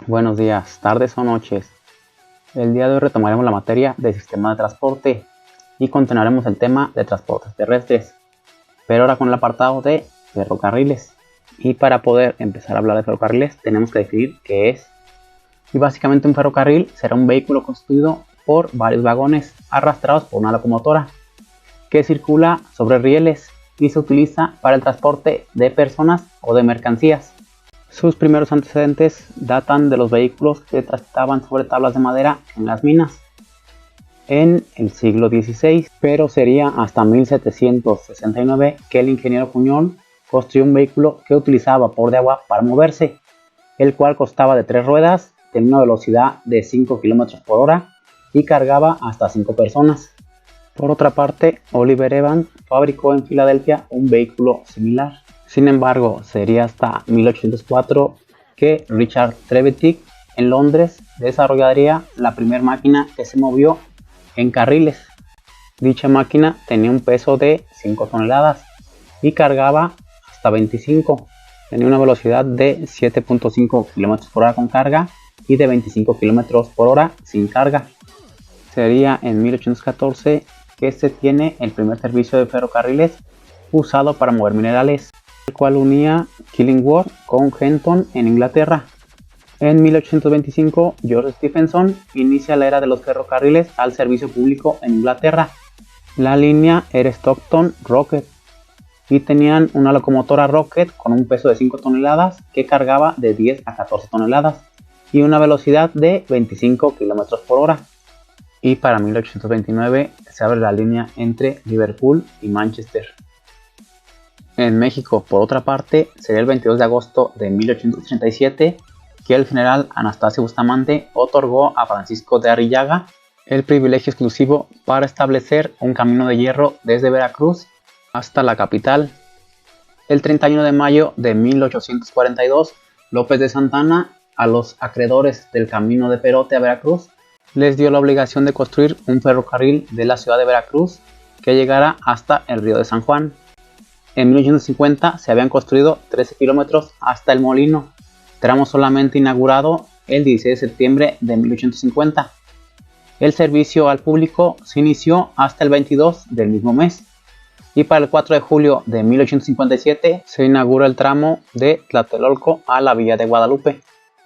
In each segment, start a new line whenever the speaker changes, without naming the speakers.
Buenos días, tardes o noches. El día de hoy retomaremos la materia de sistema de transporte y continuaremos el tema de transportes terrestres, pero ahora con el apartado de ferrocarriles. Y para poder empezar a hablar de ferrocarriles tenemos que definir qué es. Y básicamente un ferrocarril será un vehículo constituido por varios vagones arrastrados por una locomotora que circula sobre rieles y se utiliza para el transporte de personas o de mercancías. Sus primeros antecedentes datan de los vehículos que transitaban sobre tablas de madera en las minas en el siglo XVI, pero sería hasta 1769 que el ingeniero Puñol construyó un vehículo que utilizaba vapor de agua para moverse, el cual constaba de 3 ruedas, tenía una velocidad de 5 km por hora y cargaba hasta 5 personas. Por otra parte, Oliver Evans fabricó en Filadelfia un vehículo similar. Sin embargo, sería hasta 1804 que Richard Trevithick en Londres desarrollaría la primera máquina que se movió en carriles. Dicha máquina tenía un peso de 5 toneladas y cargaba hasta 25. Tenía una velocidad de 7.5 km por hora con carga y de 25 km por hora sin carga. Sería en 1814 que se tiene el primer servicio de ferrocarriles usado para mover minerales, el cual unía Killingworth con Henton en Inglaterra. En 1825, George Stephenson inicia la era de los ferrocarriles al servicio público en Inglaterra. La línea era Stockton Rocket y tenían una locomotora Rocket con un peso de 5 toneladas que cargaba de 10 a 14 toneladas y una velocidad de 25 km por hora. Y para 1829 se abre la línea entre Liverpool y Manchester. En México, por otra parte, sería el 22 de agosto de 1837 que el general Anastasio Bustamante otorgó a Francisco de Arrillaga el privilegio exclusivo para establecer un camino de hierro desde Veracruz hasta la capital. El 31 de mayo de 1842, López de Santana, a los acreedores del camino de Perote a Veracruz, les dio la obligación de construir un ferrocarril de la ciudad de Veracruz que llegara hasta el río de San Juan. En 1850 se habían construido 13 kilómetros hasta el Molino, tramo solamente inaugurado el 16 de septiembre de 1850. El servicio al público se inició hasta el 22 del mismo mes y para el 4 de julio de 1857 se inaugura el tramo de Tlatelolco a la Villa de Guadalupe.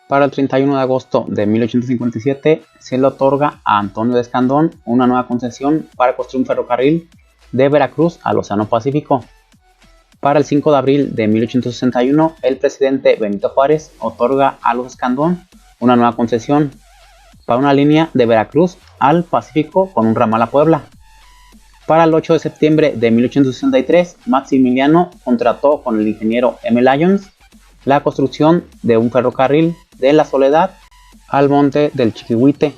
Para el 31 de agosto de 1857 se le otorga a Antonio de Escandón una nueva concesión para construir un ferrocarril de Veracruz al Océano Pacífico. Para el 5 de abril de 1861 el presidente Benito Juárez otorga a los Escandón una nueva concesión para una línea de Veracruz al Pacífico con un ramal a Puebla. Para el 8 de septiembre de 1863 Maximiliano contrató con el ingeniero M. Lyons la construcción de un ferrocarril de La Soledad al monte del Chiquihuite.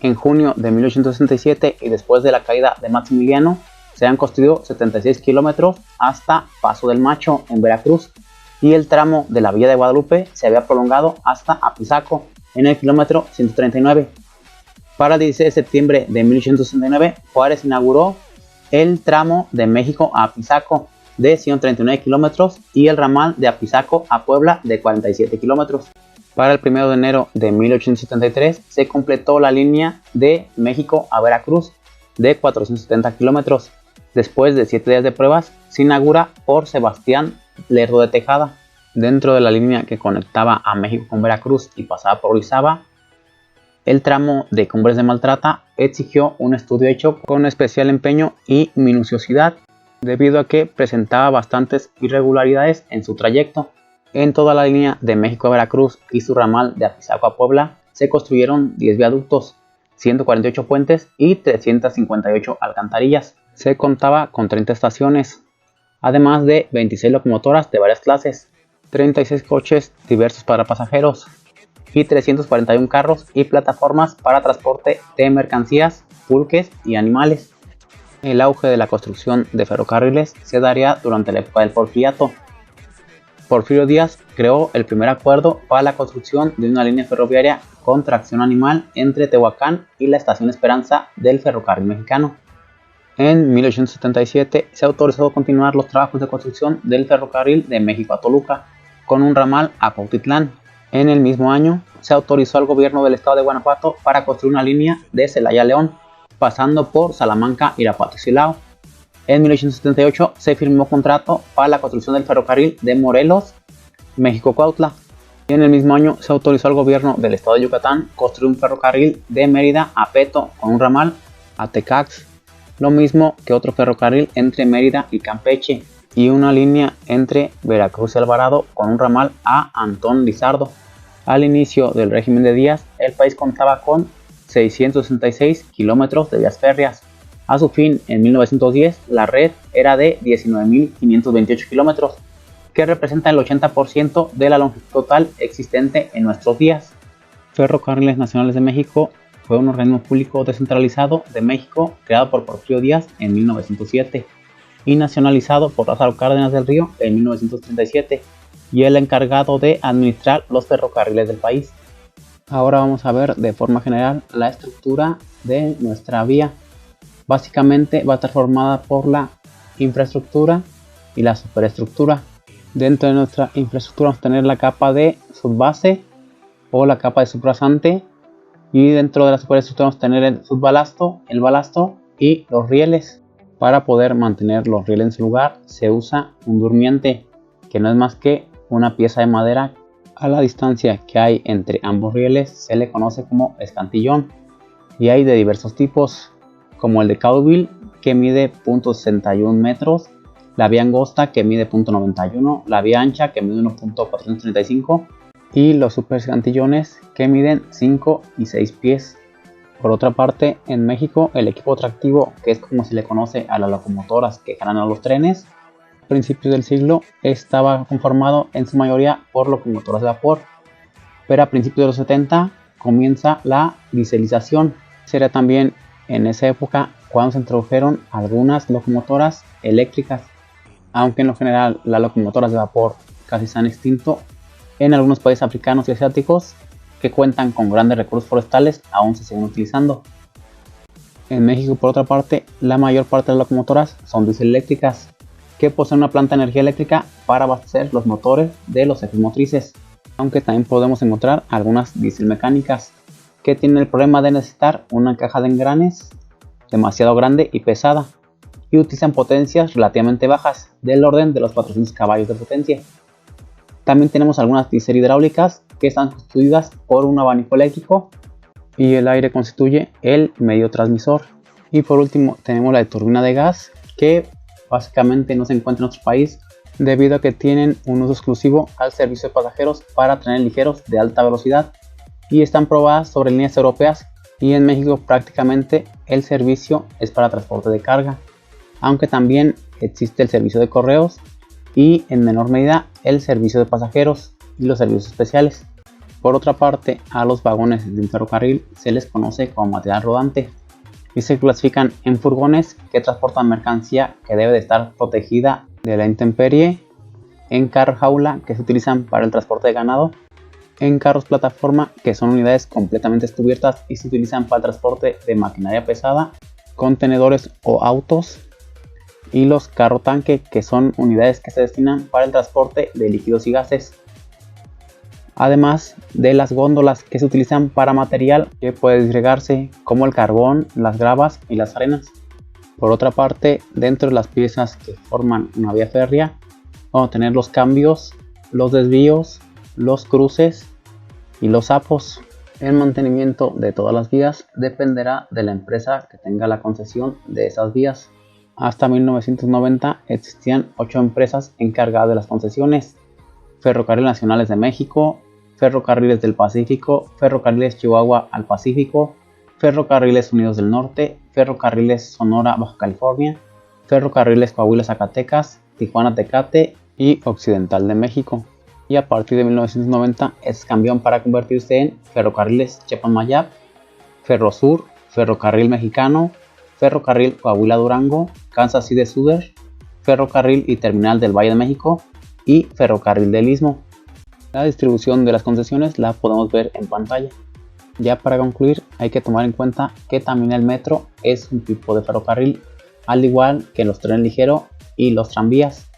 En junio de 1867 y después de la caída de Maximiliano, se han construido 76 kilómetros hasta Paso del Macho en Veracruz y el tramo de la Villa de Guadalupe se había prolongado hasta Apizaco en el kilómetro 139. Para el 16 de septiembre de 1869, Juárez inauguró el tramo de México a Apizaco de 139 kilómetros y el ramal de Apizaco a Puebla de 47 kilómetros. Para el 1 de enero de 1873 se completó la línea de México a Veracruz de 470 kilómetros. Después de 7 días de pruebas, se inaugura por Sebastián Lerdo de Tejada. Dentro de la línea que conectaba a México con Veracruz y pasaba por Orizaba, el tramo de Cumbres de Maltrata exigió un estudio hecho con especial empeño y minuciosidad, debido a que presentaba bastantes irregularidades en su trayecto. En toda la línea de México a Veracruz y su ramal de Apizaco a Puebla se construyeron 10 viaductos, 148 puentes y 358 alcantarillas. Se contaba con 30 estaciones, además de 26 locomotoras de varias clases, 36 coches diversos para pasajeros y 341 carros y plataformas para transporte de mercancías, pulques y animales. El auge de la construcción de ferrocarriles se daría durante la época del Porfiriato. Porfirio Díaz creó el primer acuerdo para la construcción de una línea ferroviaria con tracción animal entre Tehuacán y la Estación Esperanza del Ferrocarril Mexicano. En 1877 se autorizó continuar los trabajos de construcción del ferrocarril de México a Toluca, con un ramal a Cuautitlán. En el mismo año se autorizó al gobierno del estado de Guanajuato para construir una línea de Celaya a León, pasando por Salamanca, Irapuato y Silao. En 1878 se firmó contrato para la construcción del ferrocarril de Morelos, México-Cuautla. Y en el mismo año se autorizó al gobierno del estado de Yucatán construir un ferrocarril de Mérida a Peto con un ramal a Tecax, lo mismo que otro ferrocarril entre Mérida y Campeche y una línea entre Veracruz y Alvarado con un ramal a Antón Lizardo. Al inicio del régimen de Díaz, el país contaba con 666 kilómetros de vías férreas. A su fin, en 1910, la red era de 19.528 kilómetros, que representa el 80% de la longitud total existente en nuestros días. Ferrocarriles Nacionales de México fue un organismo público descentralizado de México creado por Porfirio Díaz en 1907 y nacionalizado por Lázaro Cárdenas del Río en 1937, y el encargado de administrar los ferrocarriles del país. Ahora vamos a ver de forma general la estructura de nuestra vía. Básicamente va a estar formada por la infraestructura y la superestructura. Dentro de nuestra infraestructura vamos a tener la capa de subbase o la capa de subrasante, y dentro de la superestructura vamos a tener el subbalasto, el balasto y los rieles. Para poder mantener los rieles en su lugar se usa un durmiente, que no es más que una pieza de madera. A la distancia que hay entre ambos rieles se le conoce como escantillón, y hay de diversos tipos, como el de Caudeville, que mide 0.61 metros, la vía angosta, que mide 0.91, la vía ancha, que mide 1.435, y los super escantillones, que miden 5 y 6 pies. Por otra parte, en México, el equipo tractivo, que es como se le conoce a las locomotoras que jalan a los trenes, a principios del siglo estaba conformado en su mayoría por locomotoras de vapor, pero a principios de los 70 comienza la dieselización. Sería también en esa época cuando se introdujeron algunas locomotoras eléctricas, aunque en lo general las locomotoras de vapor casi se han extinto. En algunos países africanos y asiáticos que cuentan con grandes recursos forestales aún se siguen utilizando. En México, por otra parte, la mayor parte de las locomotoras son dieseléctricas, que poseen una planta de energía eléctrica para abastecer los motores de los ejes motrices, aunque también podemos encontrar algunas diésel mecánicas que tienen el problema de necesitar una caja de engranes demasiado grande y pesada, y utilizan potencias relativamente bajas, del orden de los 400 caballos de potencia. También tenemos algunas diésel hidráulicas que están constituidas por un abanico eléctrico y el aire constituye el medio transmisor. Y por último tenemos la de turbina de gas, que básicamente no se encuentra en nuestro país debido a que tienen un uso exclusivo al servicio de pasajeros para trenes ligeros de alta velocidad y están probadas sobre líneas europeas, y en México prácticamente el servicio es para transporte de carga, aunque también existe el servicio de correos y en menor medida el servicio de pasajeros y los servicios especiales. Por otra parte, a los vagones de un ferrocarril se les conoce como material rodante y se clasifican en furgones que transportan mercancía que debe de estar protegida de la intemperie, en carros jaula que se utilizan para el transporte de ganado, en carros plataforma que son unidades completamente descubiertas y se utilizan para el transporte de maquinaria pesada, contenedores o autos, y los carros tanque, que son unidades que se destinan para el transporte de líquidos y gases, además de las góndolas que se utilizan para material que puede disgregarse como el carbón, las gravas y las arenas. Por otra parte, dentro de las piezas que forman una vía férrea vamos a tener los cambios, los desvíos, los cruces y los sapos. El mantenimiento de todas las vías dependerá de la empresa que tenga la concesión de esas vías. Hasta 1990 existían 8 empresas encargadas de las concesiones: Ferrocarriles Nacionales de México, Ferrocarriles del Pacífico, Ferrocarriles Chihuahua al Pacífico, Ferrocarriles Unidos del Norte, Ferrocarriles Sonora Baja California, Ferrocarriles Coahuila Zacatecas, Tijuana Tecate y Occidental de México. Y a partir de 1990 es cambió para convertirse en Ferrocarriles Chiapas-Mayab, Ferrosur, Ferrocarril Mexicano, Ferrocarril Coahuila Durango, Kansas City Southern, Ferrocarril y Terminal del Valle de México y Ferrocarril del Istmo. La distribución de las concesiones la podemos ver en pantalla. Ya para concluir, hay que tomar en cuenta que también el metro es un tipo de ferrocarril, al igual que los trenes ligeros y los tranvías,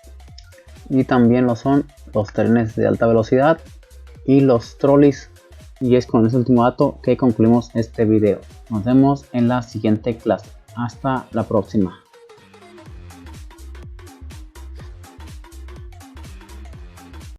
y también lo son los trenes de alta velocidad y los trolleys. Y es con ese último dato que concluimos este video. Nos vemos en la siguiente clase. Hasta la próxima.